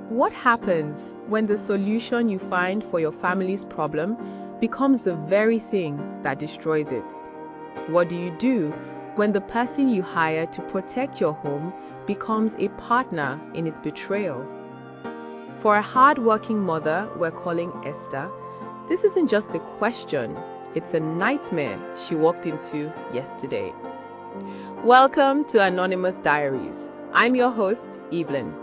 What happens when the solution you find for your family's problem becomes the very thing that destroys it? What do you do when the person you hire to protect your home becomes a partner in its betrayal? For a hardworking mother we're calling Esther, this isn't just a question, it's a nightmare she walked into yesterday. Welcome to Anonymous Diaries. I'm your host, Evelyn.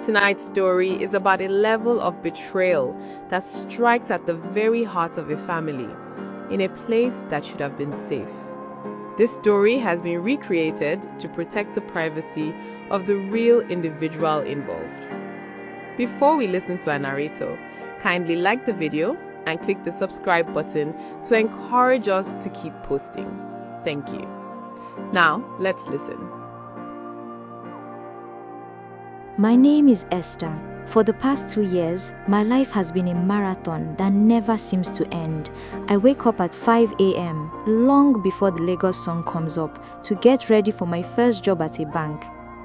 Tonight's story is about a level of betrayal that strikes at the very heart of a family, in a place that should have been safe. This story has been recreated to protect the privacy of the real individual involved. Before we listen to a narrator, kindly like the video and click the subscribe button to encourage us to keep posting. Thank you. Now, let's listen. My name is Esther. For the past 2 years, my life has been a marathon that never seems to end. I wake up at 5 a.m., long before the Lagos sun comes up, to get ready for my first job at a bank.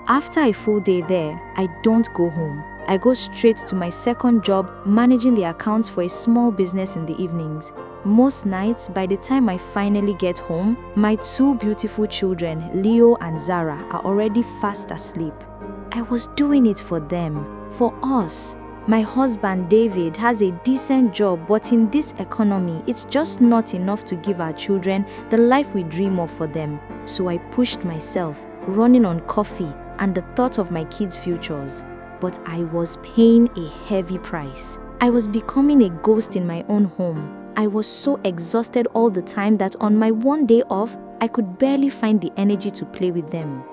After a full day there, I don't go home. I go straight to my second job, managing the accounts for a small business in the evenings. Most nights, by the time I finally get home, my 2 beautiful children, Leo and Zara, are already fast asleep. I was doing it for them, for us. My husband, David, has a decent job, but in this economy, it's just not enough to give our children the life we dream of for them. So I pushed myself, running on coffee and the thought of my kids' futures. But I was paying a heavy price. I was becoming a ghost in my own home. I was so exhausted all the time that on my one day off, I could barely find the energy to play with them.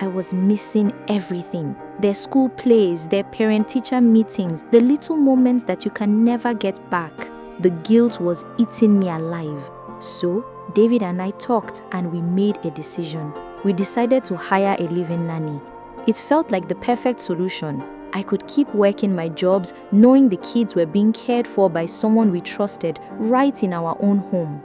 I was missing everything. Their school plays, their parent-teacher meetings, the little moments that you can never get back. The guilt was eating me alive. So, David and I talked and we made a decision. We decided to hire a live-in nanny. It felt like the perfect solution. I could keep working my jobs knowing the kids were being cared for by someone we trusted right in our own home.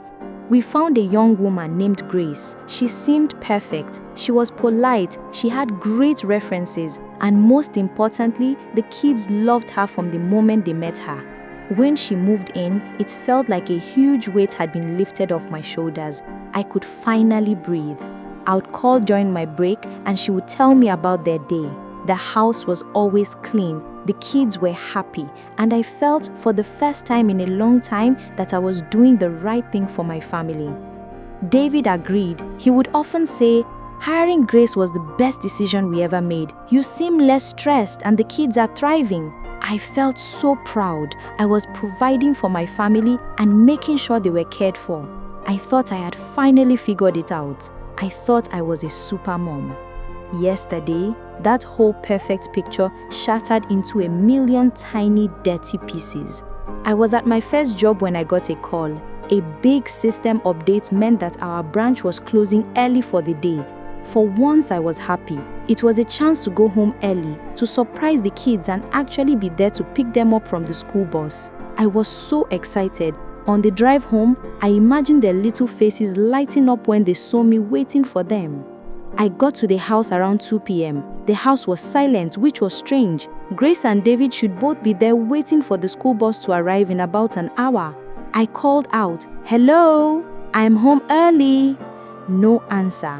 We found a young woman named Grace. She seemed perfect. She was polite, she had great references, and most importantly, the kids loved her from the moment they met her. When she moved in, it felt like a huge weight had been lifted off my shoulders. I could finally breathe. I would call during my break and she would tell me about their day. The house was always clean, the kids were happy, and I felt for the first time in a long time that I was doing the right thing for my family. David agreed. He would often say, "Hiring Grace was the best decision we ever made. You seem less stressed and the kids are thriving." I felt so proud. I was providing for my family and making sure they were cared for. I thought I had finally figured it out. I thought I was a super mom. Yesterday, that whole perfect picture shattered into a million tiny, dirty pieces. I was at my first job when I got a call. A big system update meant that our branch was closing early for the day. For once, I was happy. It was a chance to go home early, to surprise the kids and actually be there to pick them up from the school bus. I was so excited. On the drive home, I imagined their little faces lighting up when they saw me waiting for them. I got to the house around 2 p.m. The house was silent, which was strange. Grace and David should both be there waiting for the school bus to arrive in about an hour. I called out, "Hello, I'm home early." No answer.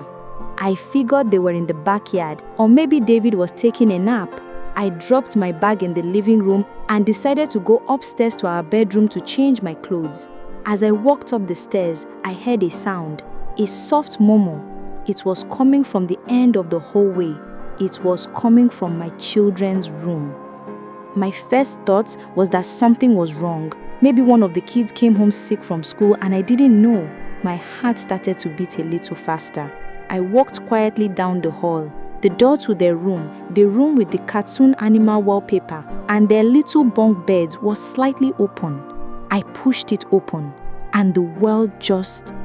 I figured they were in the backyard, or maybe David was taking a nap. I dropped my bag in the living room and decided to go upstairs to our bedroom to change my clothes. As I walked up the stairs, I heard a sound, a soft murmur. It was coming from the end of the hallway. It was coming from my children's room. My first thought was that something was wrong. Maybe one of the kids came home sick from school and I didn't know. My heart started to beat a little faster. I walked quietly down the hall. The door to their room, the room with the cartoon animal wallpaper, and their little bunk beds was slightly open. I pushed it open, and the world just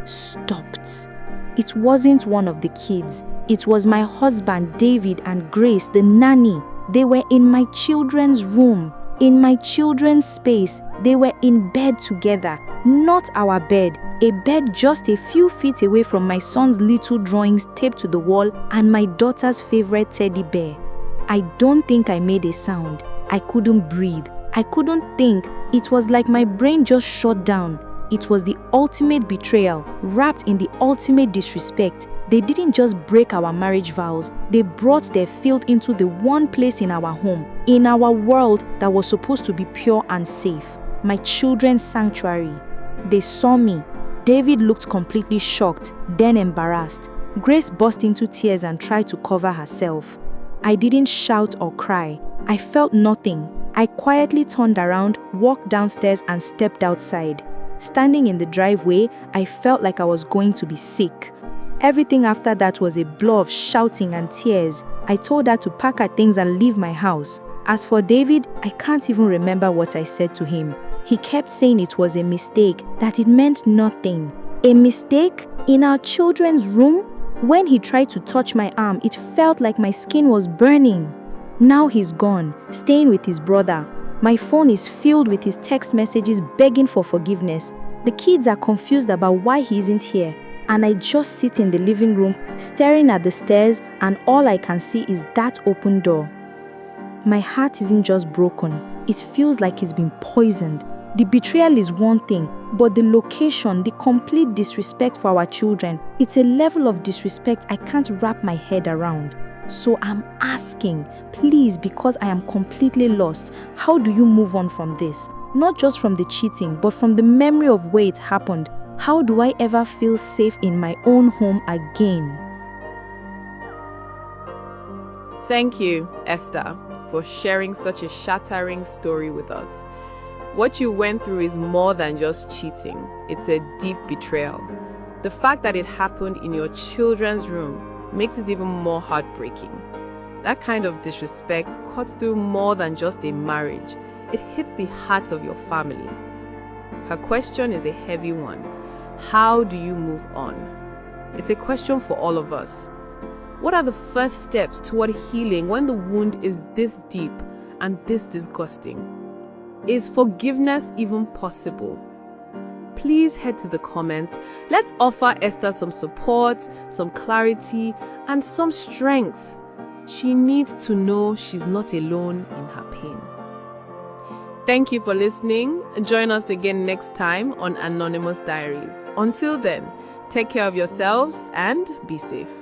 stopped. It wasn't one of the kids. It was my husband, David, and Grace, the nanny. They were in my children's room, in my children's space. They were in bed together, not our bed. A bed just a few feet away from my son's little drawings taped to the wall and my daughter's favorite teddy bear. I don't think I made a sound. I couldn't breathe. I couldn't think. It was like my brain just shut down. It was the ultimate betrayal, wrapped in the ultimate disrespect. They didn't just break our marriage vows, they brought their filth into the one place in our home, in our world that was supposed to be pure and safe, my children's sanctuary. They saw me. David looked completely shocked, then embarrassed. Grace burst into tears and tried to cover herself. I didn't shout or cry. I felt nothing. I quietly turned around, walked downstairs and stepped outside. Standing in the driveway, I felt like I was going to be sick. Everything after that was a blur of shouting and tears. I told her to pack her things and leave my house. As for David, I can't even remember what I said to him. He kept saying it was a mistake, that it meant nothing. A mistake? In our children's room? When he tried to touch my arm, it felt like my skin was burning. Now he's gone, staying with his brother. My phone is filled with his text messages begging for forgiveness. The kids are confused about why he isn't here. And I just sit in the living room, staring at the stairs, and all I can see is that open door. My heart isn't just broken. It feels like it's been poisoned. The betrayal is one thing, but the location, the complete disrespect for our children, it's a level of disrespect I can't wrap my head around. So I'm asking, please, because I am completely lost, how do you move on from this? Not just from the cheating, but from the memory of where it happened. How do I ever feel safe in my own home again? Thank you, Esther, for sharing such a shattering story with us. What you went through is more than just cheating. It's a deep betrayal. The fact that it happened in your children's room makes it even more heartbreaking. That kind of disrespect cuts through more than just a marriage. It hits the heart of your family. Her question is a heavy one. How do you move on? It's a question for all of us. What are the first steps toward healing when the wound is this deep and this disgusting? Is forgiveness even possible? Please head to the comments. Let's offer Esther some support, some clarity, and some strength. She needs to know she's not alone in her pain. Thank you for listening. Join us again next time on Anonymous Diaries. Until then, take care of yourselves and be safe.